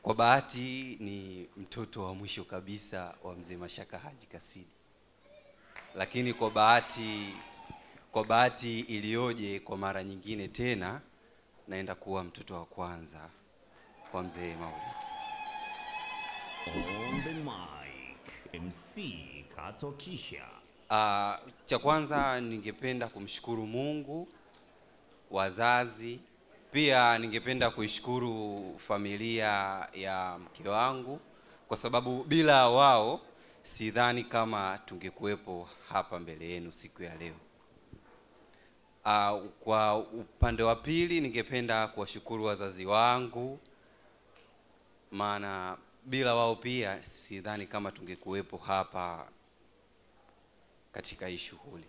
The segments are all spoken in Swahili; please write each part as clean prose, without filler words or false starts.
Kwa bahati ni mtoto wa mwisho kabisa wa mzee Mashaka Haji Kasidi. Lakini kwa bahati ilioje, kwa mara nyingine tena naenda kuwa mtoto wa kwanza kwa mzee Maulid. On the mic, MC Katokisha. Cha kwanza ningependa kumshukuru Mungu, wazazi, pia ningependa kuishukuru familia ya mke wangu, kwa sababu bila wao sidhani kama tungekuwepo hapa mbele yenu siku ya leo. Kwa upande wa pili ningependa kuwashukuru wazazi wangu, maana bila wao pia sidhani kama tungekuwepo hapa katika hii shughuli.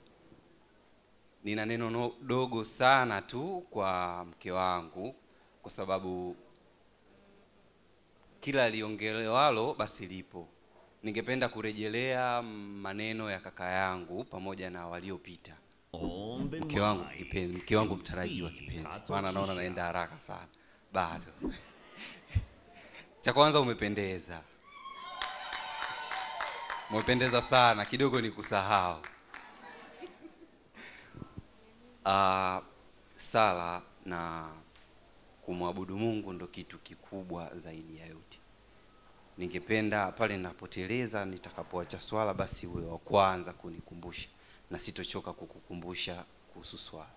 Nina neno dogo sana tu kwa mke wangu, kwa sababu kila aliongelewalo basi lipo. Ningependa kurejelea maneno ya kaka yangu pamoja na waliopita. Mke wangu kipenzi, mke wangu mtarajiwa kipenzi, maana naona naenda haraka sana bado. Cha kwanza, umependeza. Umependeza sana, kidogo nikusahau. Sala na kumwabudu Mungu ndo kitu kikubwa zaidi ya yote. Ningependa pale ninapoteleza, nitakapoacha swala, basi uwe wa kwanza kunikumbusha, na sitochoka kukukumbusha kuhusu swala.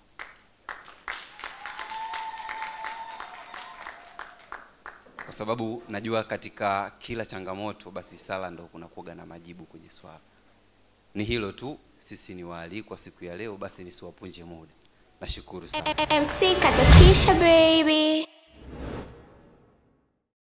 Kwa sababu najua katika kila changamoto basi sala ndo kunakuwa na majibu kwenye swala. Ni hilo tu, sisi ni waalikwa siku ya leo, basi nisiwapunje muda. Nashukuru sana. MC Katokisha baby.